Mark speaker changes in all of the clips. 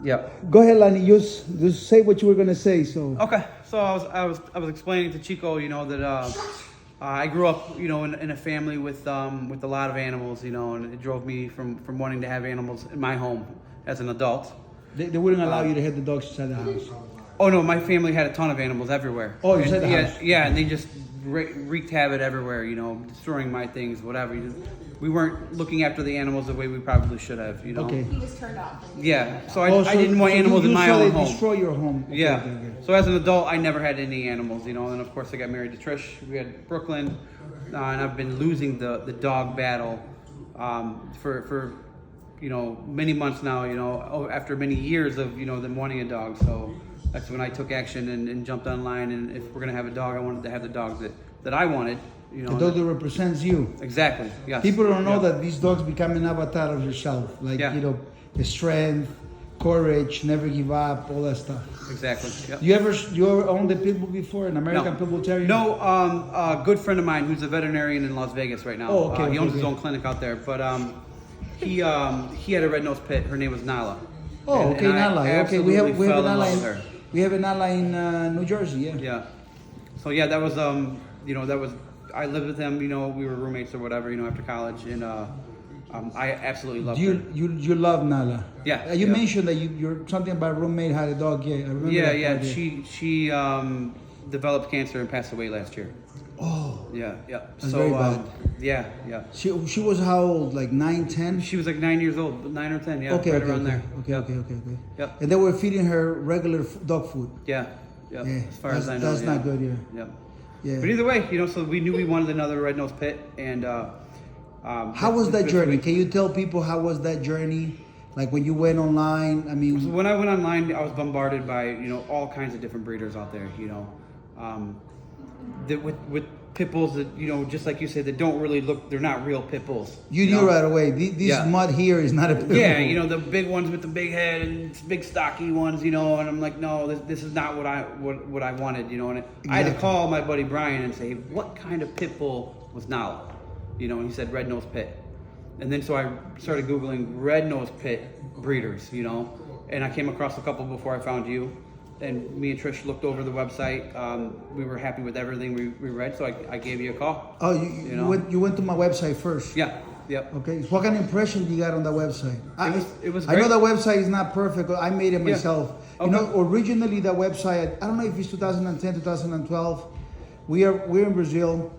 Speaker 1: Yep.
Speaker 2: Go ahead, Lonnie. Just say what you were gonna say. So.
Speaker 1: Okay. So I was explaining to Chico, that I grew up, in a family with a lot of animals, and it drove me from wanting to have animals in my home as an adult.
Speaker 2: They wouldn't allow you to have the dogs inside the house.
Speaker 1: Oh no, my family had a ton of animals everywhere.
Speaker 2: Oh, inside the house.
Speaker 1: Yeah, and they just wreaked havoc everywhere, destroying my things, whatever. We weren't looking after the animals the way we probably should have,
Speaker 2: Okay.
Speaker 3: He was turned off.
Speaker 1: Yeah, so I didn't want animals in my
Speaker 2: own
Speaker 1: home.
Speaker 2: Destroy your home. Okay,
Speaker 1: Yeah.
Speaker 2: okay.
Speaker 1: So as an adult, I never had any animals, and then of course I got married to Trish. We had Brooklyn, and I've been losing the dog battle for many months now. After many years of them wanting a dog. So that's when I took action and jumped online. And if we're gonna have a dog, I wanted to have the dog that I wanted.
Speaker 2: The dog that represents you.
Speaker 1: Exactly. Yes.
Speaker 2: People don't know that these dogs become an avatar of yourself. Like the strength, courage, never give up, all that stuff.
Speaker 1: Exactly. Yep.
Speaker 2: You ever owned a pit bull before, an American pit bull terrier?
Speaker 1: No, a good friend of mine who's a veterinarian in Las Vegas right now.
Speaker 2: Oh, okay.
Speaker 1: He owns his own clinic out there, but he had a red-nosed pit. Her name was Nala.
Speaker 2: Oh, okay, Nala. Okay, we have a Nala
Speaker 1: her.
Speaker 2: We have a Nala in New Jersey. Yeah.
Speaker 1: Yeah. So yeah, that was I lived with him. We were roommates or whatever. After college, and I absolutely loved her.
Speaker 2: You love Nala?
Speaker 1: Yeah.
Speaker 2: You mentioned that you're something about roommate had a dog. Yeah, I remember.
Speaker 1: Yeah.
Speaker 2: That
Speaker 1: She developed cancer and passed away last year.
Speaker 2: Oh.
Speaker 1: Yeah.
Speaker 2: That's very bad.
Speaker 1: Yeah.
Speaker 2: She was how old? Like 9, 10?
Speaker 1: She was like 9 years old, 9 or 10. Yeah.
Speaker 2: Okay.
Speaker 1: Around there.
Speaker 2: Okay.
Speaker 1: Yep.
Speaker 2: And they were feeding her regular dog food.
Speaker 1: Yeah.
Speaker 2: As
Speaker 1: far as I know.
Speaker 2: That's not good. Yeah.
Speaker 1: Yep.
Speaker 2: Yeah.
Speaker 1: But either way, so we knew we wanted another red-nosed pit, and
Speaker 2: how was that journey? Can you tell people how was that journey? Like when you went online, I mean.
Speaker 1: So when I went online, I was bombarded by all kinds of different breeders out there. With pit bulls that just like you said, that don't really look. They're not real pit bulls.
Speaker 2: You knew right away. This mud here is not a pit bull.
Speaker 1: Yeah, the big ones with the big head and big stocky ones. And I'm like, no, this is not what I wanted. And
Speaker 2: Exactly.
Speaker 1: I had to call my buddy Brian and say, what kind of pit bull was Nala? And he said red-nosed pit. And then so I started Googling red-nosed pit breeders, and I came across a couple before I found you. And me and Trish looked over the website. We were happy with everything we read, so I gave you a call.
Speaker 2: Oh, you went to my website first?
Speaker 1: Yeah, yep.
Speaker 2: Okay, so what kind of impression you got on that website?
Speaker 1: It was
Speaker 2: I know
Speaker 1: great.
Speaker 2: that website is not perfect. I made it myself.
Speaker 1: Okay.
Speaker 2: Originally that website, I don't know if it's 2010, 2012. We're in Brazil,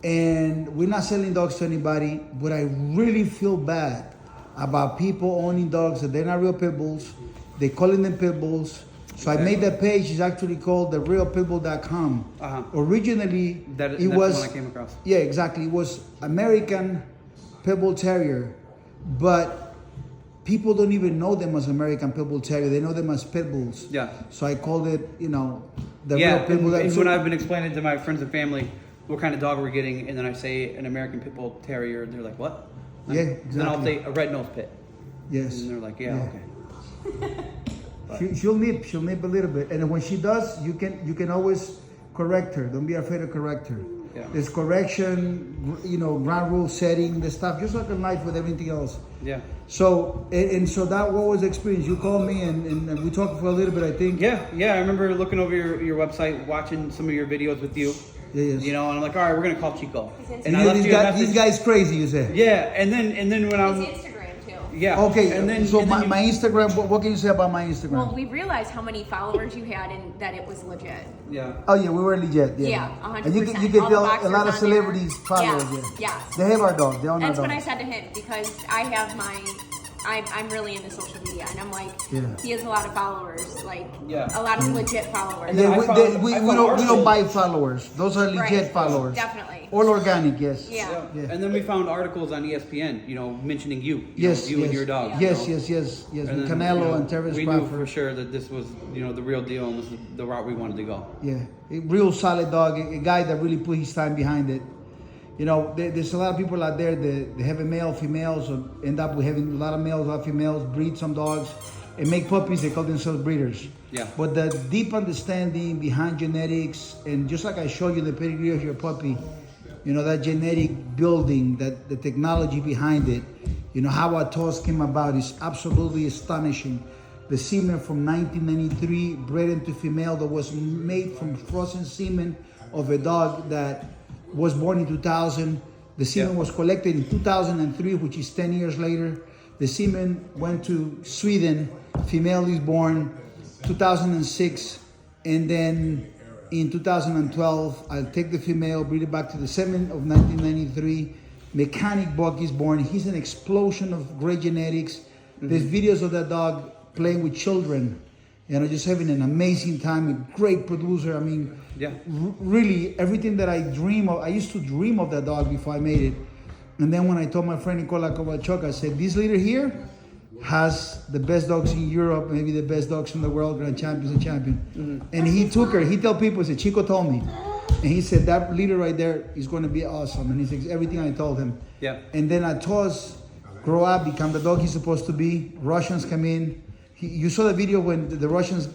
Speaker 2: and we're not selling dogs to anybody, but I really feel bad about people owning dogs that they're not real pit bulls. They're calling them pit bulls. So I made that page. It's actually called therealpitbull.com. Originally,
Speaker 1: that's
Speaker 2: it was
Speaker 1: the one I came across.
Speaker 2: Yeah, exactly. It was American Pit Bull Terrier, but people don't even know them as American Pit Bull Terrier. They know them as pit bulls.
Speaker 1: Yeah.
Speaker 2: So I called it, the
Speaker 1: Yeah,
Speaker 2: real pit bull.
Speaker 1: and when I've been explaining to my friends and family what kind of dog we're getting, and then I say an American Pit Bull Terrier, they're like, what?
Speaker 2: Yeah, exactly.
Speaker 1: Then I'll say a red-nosed pit.
Speaker 2: Yes.
Speaker 1: And they're like, okay.
Speaker 2: She'll nip a little bit, and when she does, you can always correct her. Don't be afraid to correct her.
Speaker 1: Yeah.
Speaker 2: There's correction, ground rule setting, the stuff, just like in life with everything else.
Speaker 1: Yeah.
Speaker 2: So so that what was the experience? You called me and we talked for a little bit, I think.
Speaker 1: Yeah. I remember looking over your website, watching some of your videos with you.
Speaker 2: Yes.
Speaker 1: And I'm like, all right, we're gonna call Chico.
Speaker 2: And I left you a message. This guy's crazy, you said.
Speaker 1: Yeah, and then when I'm.
Speaker 3: His Instagram too.
Speaker 1: Yeah.
Speaker 2: Okay.
Speaker 1: And then
Speaker 2: my Instagram. What can you say about my Instagram?
Speaker 3: Well, we realized how many followers you had and that it was legit.
Speaker 1: Yeah.
Speaker 2: Oh yeah, we were legit. Yeah.
Speaker 3: Yeah, 100%.
Speaker 2: And you can
Speaker 3: All the
Speaker 2: tell a
Speaker 3: boxers
Speaker 2: lot of
Speaker 3: on
Speaker 2: celebrities
Speaker 3: there.
Speaker 2: follow us.
Speaker 3: Yes,
Speaker 2: Yeah.
Speaker 3: yes.
Speaker 2: They have our dog. They own
Speaker 3: That's
Speaker 2: our
Speaker 3: what
Speaker 2: dog.
Speaker 3: I said to him because I have I'm really into social media, and I'm like, he has a lot of followers, like a lot of legit followers.
Speaker 2: Yeah, we don't buy followers. Those are legit followers.
Speaker 3: Definitely.
Speaker 2: All organic, yes.
Speaker 3: Yeah.
Speaker 1: And then we found articles on ESPN, mentioning you.
Speaker 2: Yes,
Speaker 1: you and your dog.
Speaker 2: Yes. With
Speaker 1: And then,
Speaker 2: Canelo and Terrence
Speaker 1: we
Speaker 2: Crawford.
Speaker 1: knew for sure that this was, the real deal, and this is the route we wanted to go.
Speaker 2: Yeah, a real solid dog, a guy that really put his time behind it. There's a lot of people out there that they have a male, females, or end up with having a lot of males, a lot of females, breed some dogs, and make puppies. They call themselves breeders.
Speaker 1: Yeah.
Speaker 2: But the deep understanding behind genetics, and just like I showed you the pedigree of your puppy, that genetic building, that the technology behind it, how our toss came about is absolutely astonishing. the semen from 1993, bred into female that was made from frozen semen of a dog that was born in 2000. The semen was collected in 2003, which is 10 years later. The semen went to Sweden. Female is born 2006, and then in 2012, I'll take the female, bring it back to the semen of 1993. Mechanic buck is born. He's an explosion of great genetics. There's videos of that dog playing with children, just having an amazing time. A great producer. I mean, really everything that I dream of. I used to dream of that dog before I made it. And then when I told my friend Nicola Kovalchuk, I said, this leader here has the best dogs in Europe, maybe the best dogs in the world, grand champions and champion. And he took her. He tell people, he said, Chico told me. And he said, that leader right there is going to be awesome. And he said, everything I told him. Yeah. And then Atos grow up, become the dog he's supposed to be. Russians come in. You saw the video when the Russians,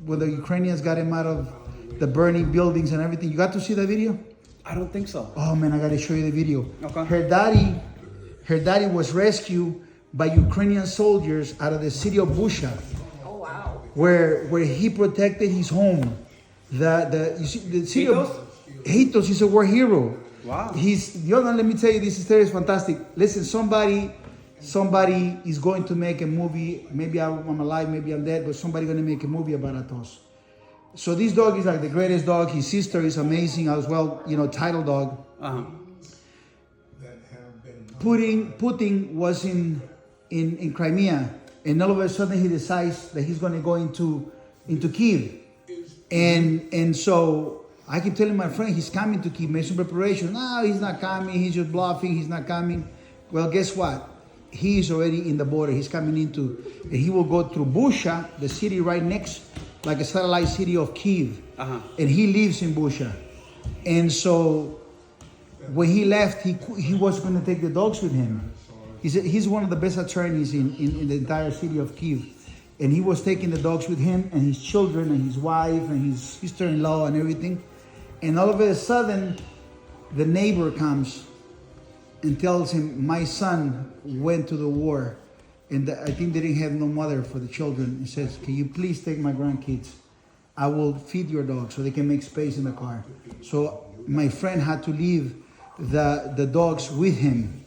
Speaker 2: when the Ukrainians got him out of the burning buildings and everything. You got to see that video?
Speaker 1: I don't think so.
Speaker 2: Oh man, I got to show you the video.
Speaker 1: Okay.
Speaker 2: Her daddy was rescued by Ukrainian soldiers out of the city of Busha.
Speaker 3: Oh wow.
Speaker 2: Where he protected his home. You see, the city of Hitos is a war hero.
Speaker 1: Wow.
Speaker 2: Let me tell you, this story is fantastic. Listen, somebody is going to make a movie. Maybe I'm alive, maybe I'm dead, but somebody's going to make a movie about Atos. So this dog is like the greatest dog. His sister is amazing as well, title dog.
Speaker 1: Uh-huh.
Speaker 2: Putin was in Crimea, and all of a sudden he decides that he's going to go into Kiev. And so I keep telling my friend, he's coming to Kiev, make some preparation. No, he's not coming. He's just bluffing. He's not coming. Well, guess what? He is already in the border. He's coming and he will go through Busha, the city right next, like a satellite city of Kiev.
Speaker 1: Uh-huh.
Speaker 2: And he lives in Busha. And so when he left, he was going to take the dogs with him. He's one of the best attorneys in the entire city of Kiev. And he was taking the dogs with him and his children and his wife and his sister-in-law and everything. And all of a sudden, the neighbor comes and tells him, my son went to the war. And I think they didn't have no mother for the children. He says, can you please take my grandkids? I will feed your dogs so they can make space in the car. So my friend had to leave the dogs with him.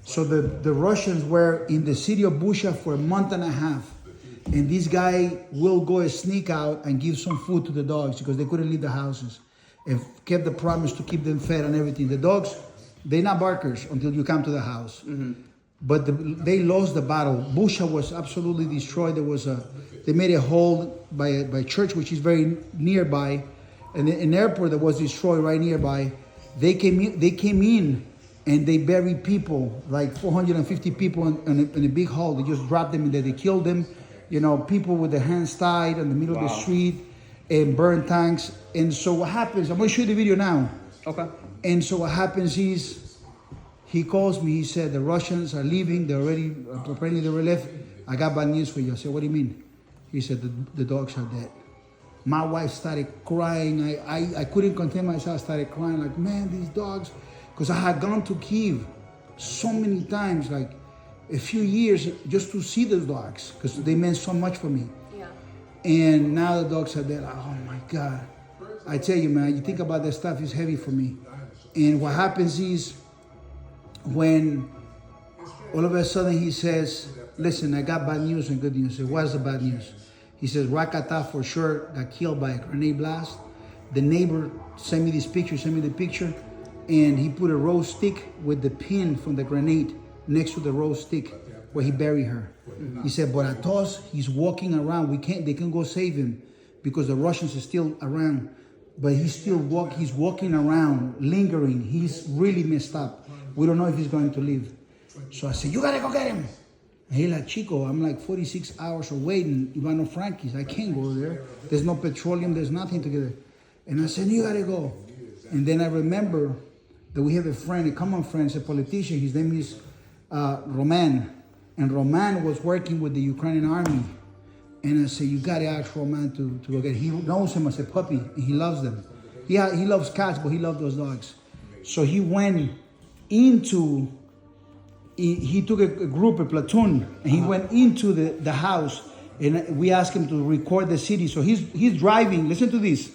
Speaker 2: So the Russians were in the city of Busha for a month and a half. And this guy will go sneak out and give some food to the dogs because they couldn't leave the houses. And kept the promise to keep them fed and everything. The dogs, they're not barkers until you come to the house. Mm-hmm. But they lost the battle. Busha was absolutely destroyed. They made a hole by a church which is very nearby, and an airport that was destroyed right nearby. They came in, and they buried people, like 450 people in a big hole. They just dropped them in there. They killed them. People with their hands tied in the middle of the street, and burned tanks. And so what happens? I'm going to show you the video now.
Speaker 1: Okay. And
Speaker 2: so what happens is, he calls me, he said, the Russians are leaving, they're already, apparently they were left. I got bad news for you. I said, what do you mean? He said, the dogs are dead. My wife started crying. I couldn't contain myself. I started crying like, man, these dogs. Because I had gone to Kiev so many times, like a few years, just to see those dogs, because they meant so much for me. Yeah. And now the dogs are dead. Oh my God. I tell you, man, you think about that stuff, it's heavy for me. And what happens is, when all of a sudden he says, listen, I got bad news and good news. I said, what's the bad news? He says, Rakata for sure got killed by a grenade blast. The neighbor sent me the picture, and he put a rose stick with the pin from the grenade next to the rose stick where he buried her. Mm-hmm. He said, but Atos, he's walking around. They can go save him because the Russians are still around. But he's walking around, lingering. He's really messed up. We don't know if he's going to live. So I said, you gotta go get him. And he's like, Chico, I'm like 46 hours away in Ivano-Frankivsk. I can't go there. There's no petroleum, there's nothing to get there. And I said, you gotta go. And then I remember that we have a common friend, a politician. His name is Roman. And Roman was working with the Ukrainian army. And I said, you gotta ask Roman to go get him. He knows him as a puppy, and he loves them. He loves cats, but he loves those dogs. So he went he took a platoon, and he went into the house, And we asked him to record the city. So he's driving. Listen to this.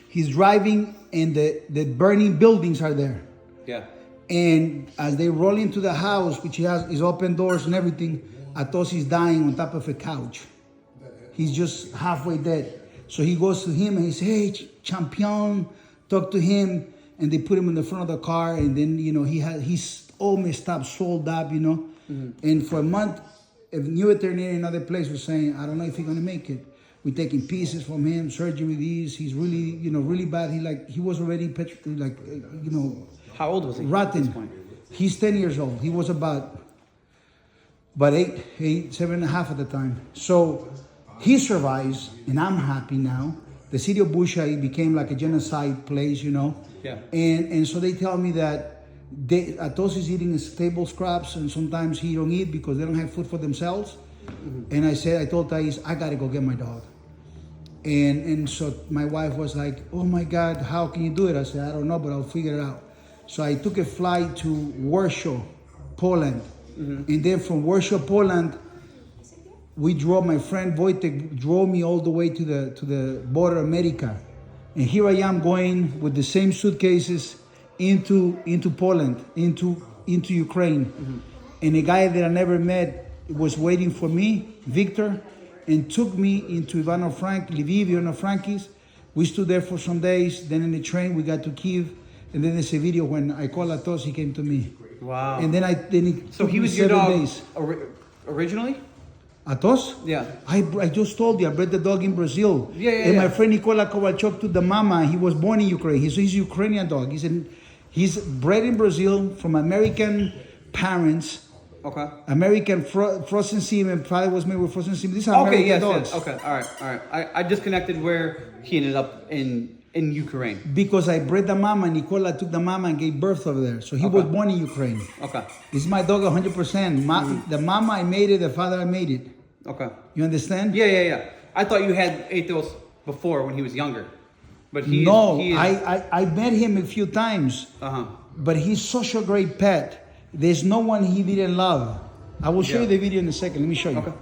Speaker 2: He's driving, and the burning buildings are there.
Speaker 1: Yeah.
Speaker 2: And as they roll into the house, which has his open doors and everything, Atos is dying on top of a couch. He's just halfway dead. So he goes to him and he says, "Hey, champion," talk to him, and they put him in the front of the car. And then he's all messed up, sold up, And for a month, a new veterinarian in another place was saying, "I don't know if he's gonna make it. We're taking pieces from him, surgery these. He's really, really bad. He was already
Speaker 1: How old was he
Speaker 2: rotten.
Speaker 1: at this point?
Speaker 2: He's 10 years old. He was about 7.5 at the time. So he survives, and I'm happy now. The city of Busha became like a genocide place,
Speaker 1: Yeah.
Speaker 2: And so they tell me that Atos is eating his table scraps, and sometimes he don't eat because they don't have food for themselves. Mm-hmm. And I told Thais, I gotta go get my dog. And so my wife was like, "Oh my God, how can you do it?" I said, "I don't know, but I'll figure it out." So I took a flight to Warsaw, Poland. Mm-hmm. And then from Warsaw, Poland, my friend Wojtek drove me all the way to the border of America. And here I am going with the same suitcases into Poland, into Ukraine. Mm-hmm. And a guy that I never met was waiting for me, Victor, and took me into Lviv, Ivano-Frankivsk. We stood there for some days. Then in the train, we got to Kyiv. And then there's a video when I called Atos, he came to me.
Speaker 1: Wow.
Speaker 2: And then
Speaker 1: So he was your dog originally?
Speaker 2: Atos?
Speaker 1: Yeah.
Speaker 2: I just told you, I bred the dog in Brazil.
Speaker 1: Yeah.
Speaker 2: And my friend Nikola Kovalchuk took the mama. He was born in Ukraine. He's a Ukrainian dog. He's bred in Brazil from American parents.
Speaker 1: Okay.
Speaker 2: American frozen semen. Father was made with frozen semen. These are American dogs.
Speaker 1: Yes. Okay. All right. I disconnected where he ended up in Ukraine.
Speaker 2: Because I bred the mama, Nikola took the mama and gave birth over there. So he was born in Ukraine.
Speaker 1: Okay.
Speaker 2: It's my dog 100%. The mama, I made it. The father, I made it.
Speaker 1: Okay.
Speaker 2: You understand?
Speaker 1: Yeah. I thought you had Athos before when he was younger. But
Speaker 2: I met him a few times.
Speaker 1: Uh-huh.
Speaker 2: But he's such a great pet. There's no one he didn't love. I will show you the video in a second. Let me show you.
Speaker 1: Okay.